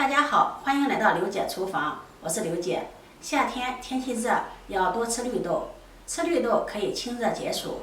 大家好，欢迎来到刘姐厨房，我是刘姐。夏天天气热，要多吃绿豆，吃绿豆可以清热解暑。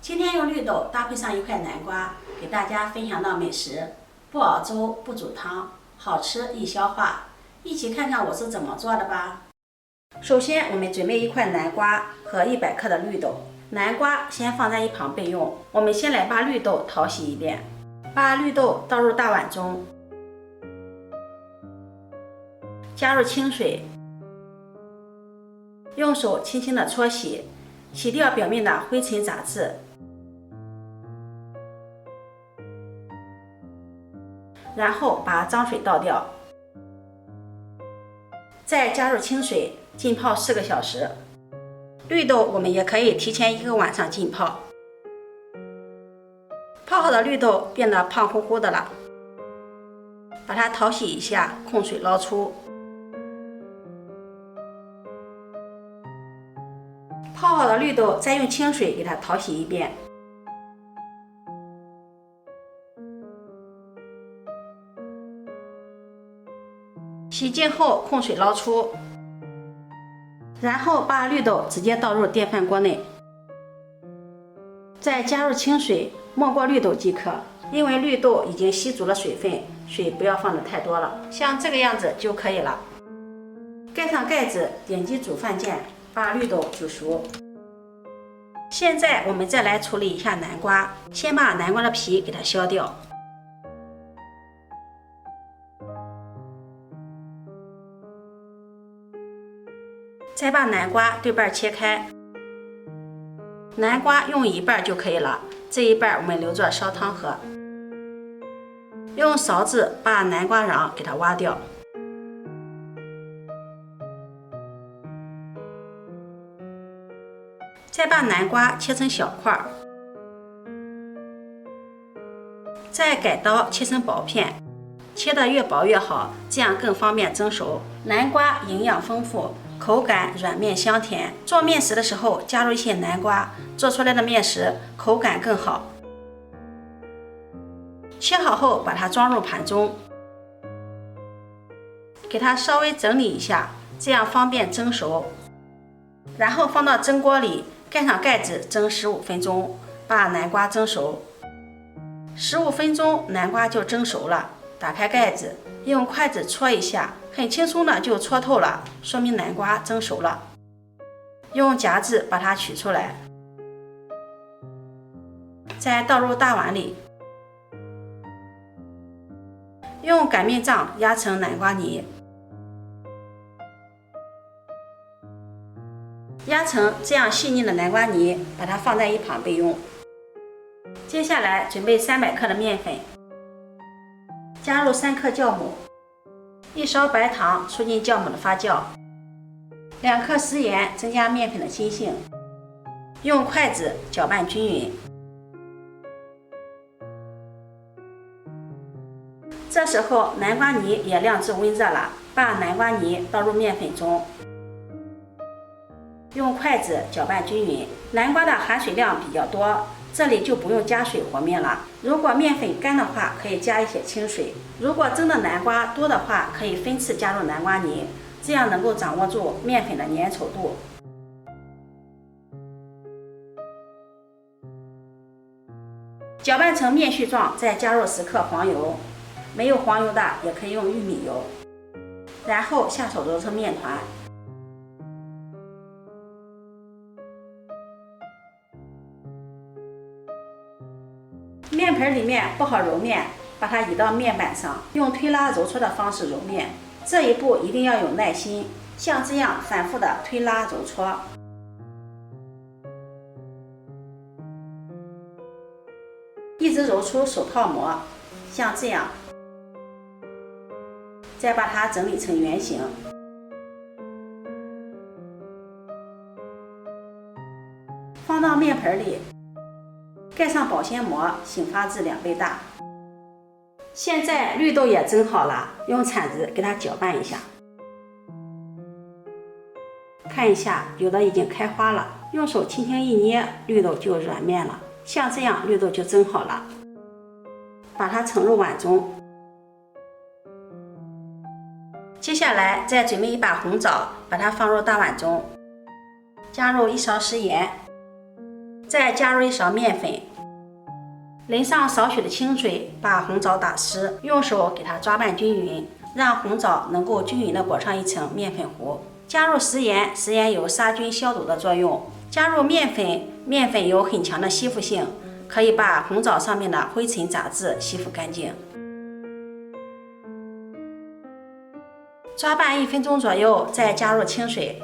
今天用绿豆搭配上一块南瓜，给大家分享到美食，不熬粥不煮汤，好吃易消化。一起看看我是怎么做的吧。首先我们准备一块南瓜和100克的绿豆，南瓜先放在一旁备用。我们先来把绿豆淘洗一遍，把绿豆倒入大碗中，加入清水，用手轻轻的搓洗，洗掉表面的灰尘杂质，然后把脏水倒掉，再加入清水浸泡4个小时。绿豆我们也可以提前1个晚上浸泡。泡好的绿豆变得胖乎乎的了，把它淘洗一下，控水捞出。泡好的绿豆再用清水给它淘洗一遍。洗净后控水捞出，然后把绿豆直接倒入电饭锅内，再加入清水没过绿豆即可。因为绿豆已经吸足了水分，水不要放的太多了，像这个样子就可以了。盖上盖子，点击煮饭键，把绿豆煮熟。现在我们再来处理一下南瓜，先把南瓜的皮给它削掉，再把南瓜对半切开。南瓜用一半就可以了，这一半我们留着烧汤喝。用勺子把南瓜瓤给它挖掉，再把南瓜切成小块，再改刀切成薄片，切得越薄越好，这样更方便蒸熟。南瓜营养丰富，口感软绵香甜，做面食的时候加入一些南瓜，做出来的面食口感更好。切好后把它装入盘中，给它稍微整理一下，这样方便蒸熟。然后放到蒸锅里，盖上盖子蒸15分钟，把南瓜蒸熟。15分钟南瓜就蒸熟了，打开盖子，用筷子戳一下，很轻松的就戳透了，说明南瓜蒸熟了。用夹子把它取出来，再倒入大碗里，用擀面杖压成南瓜泥，压成这样细腻的南瓜泥，把它放在一旁备用。接下来准备300克的面粉，加入3克酵母，1勺白糖促进酵母的发酵，2克食盐增加面粉的筋性，用筷子搅拌均匀。这时候南瓜泥也晾至温热了，把南瓜泥倒入面粉中，用筷子搅拌均匀。南瓜的含水量比较多，这里就不用加水和面了。如果面粉干的话，可以加一些清水。如果蒸的南瓜多的话，可以分次加入南瓜泥，这样能够掌握住面粉的粘稠度。搅拌成面絮状，再加入10克黄油，没有黄油的也可以用玉米油，然后下手揉成面团。面盆里面不好揉面，把它移到面板上，用推拉揉搓的方式揉面。这一步一定要有耐心，像这样反复的推拉揉搓，一直揉出手套膜，像这样，再把它整理成圆形。放到面盆里，盖上保鲜膜，醒发至2倍大。现在绿豆也蒸好了，用铲子给它搅拌一下，看一下，有的已经开花了，用手轻轻一捏，绿豆就软面了。像这样绿豆就蒸好了，把它盛入碗中。接下来再准备一把红枣，把它放入大碗中，加入1勺食盐，再加入1勺面粉，淋上少许的清水，把红枣打湿，用手给它抓拌均匀，让红枣能够均匀地裹上一层面粉糊。加入食盐，食盐有杀菌消毒的作用。加入面粉，面粉有很强的吸附性，可以把红枣上面的灰尘杂质吸附干净。抓拌1分钟左右，再加入清水，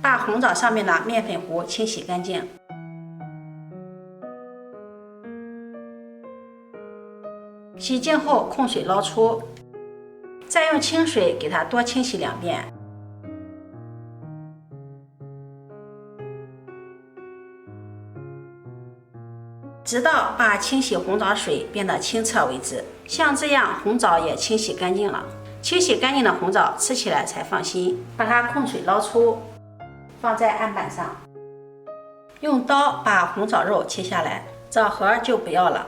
把红枣上面的面粉糊清洗干净。洗净后控水捞出，再用清水给它多清洗2遍。直到把清洗红枣水变得清澈为止，像这样红枣也清洗干净了。清洗干净的红枣吃起来才放心。把它控水捞出，放在案板上，用刀把红枣肉切下来，枣核就不要了。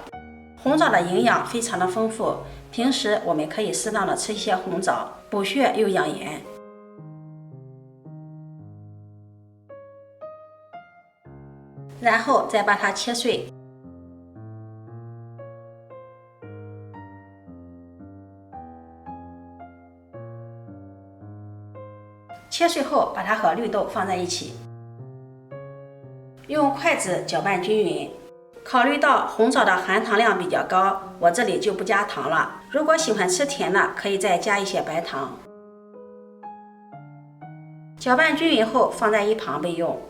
红枣的营养非常的丰富，平时我们可以适当的吃一些红枣，补血又养颜。然后再把它切碎。切碎后，把它和绿豆放在一起，用筷子搅拌均匀。考虑到红枣的含糖量比较高，我这里就不加糖了。如果喜欢吃甜的，可以再加一些白糖。搅拌均匀后，放在一旁备用。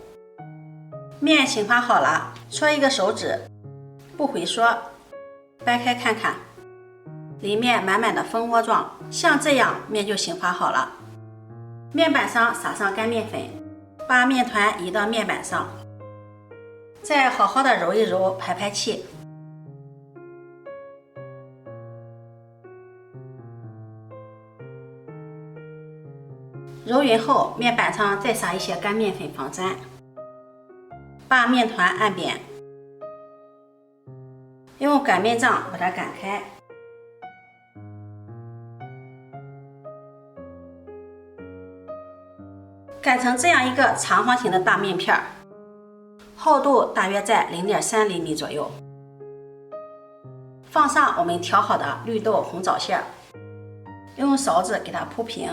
面醒发好了，搓一个手指，不回缩，掰开看看，里面满满的蜂窝状，像这样面就醒发好了。面板上撒上干面粉，把面团移到面板上，再好好的揉一揉，排排气。揉匀后，面板上再撒一些干面粉防粘，把面团按扁，用擀面杖把它擀开。擀成这样一个长方形的大面片，厚度大约在0.3厘米左右。放上我们调好的绿豆红枣馅，用勺子给它铺平，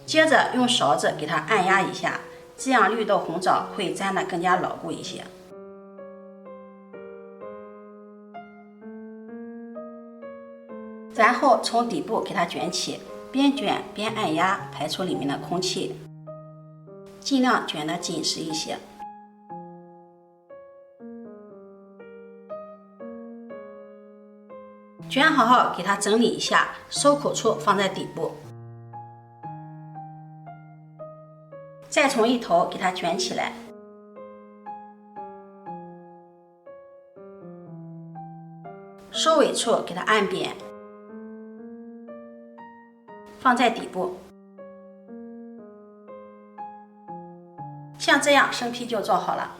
接着用勺子给它按压一下，这样绿豆红枣会粘得更加牢固一些。然后从底部给它卷起，边卷边按压，排出里面的空气，尽量卷得紧实一些。卷好后给它整理一下，收口处放在底部，再从一头给它卷起来，收尾处给它按扁，放在底部。像这样生坯就做好了。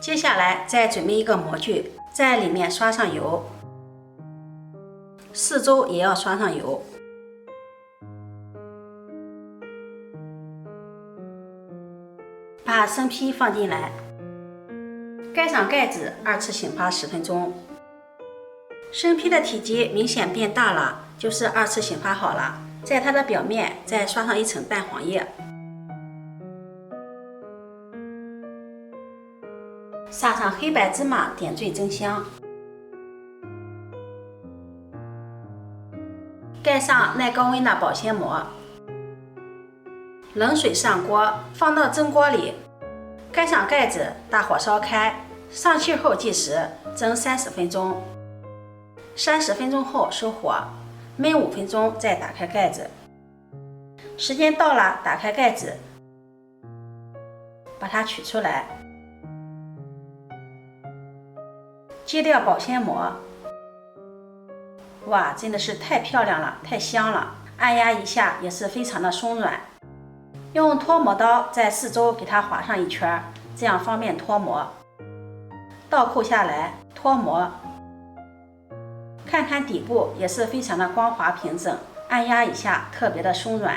接下来再准备一个模具，在里面刷上油，四周也要刷上油。把生坯放进来，盖上盖子，2次醒发10分钟。生坯的体积明显变大了，就是2次醒发好了。在它的表面再刷上一层蛋黄液，撒上黑白芝麻点缀增香，盖上耐高温的保鲜膜，冷水上锅，放到蒸锅里，盖上盖子，大火烧开，上气后计时，蒸30分钟。30分钟后收火，焖5分钟，再打开盖子。时间到了，打开盖子，把它取出来，揭掉保鲜膜。哇，真的是太漂亮了，太香了！按压一下也是非常的松软。用脱模刀在四周给它划上一圈，这样方便脱模。倒扣下来脱模。看看底部也是非常的光滑平整，按压一下特别的松软。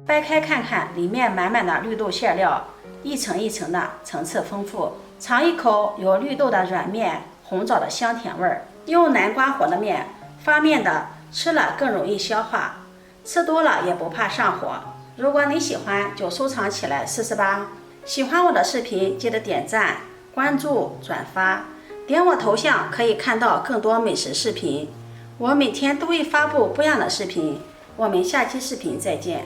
掰开看看，里面满满的绿豆馅料，一层一层的，层次丰富。尝一口，有绿豆的软面，红枣的香甜味儿。用南瓜和的面，发面的吃了更容易消化，吃多了也不怕上火。如果你喜欢，就收藏起来试试吧。喜欢我的视频，记得点赞、关注、转发，点我头像可以看到更多美食视频。我每天都会发布不一样的视频，我们下期视频再见。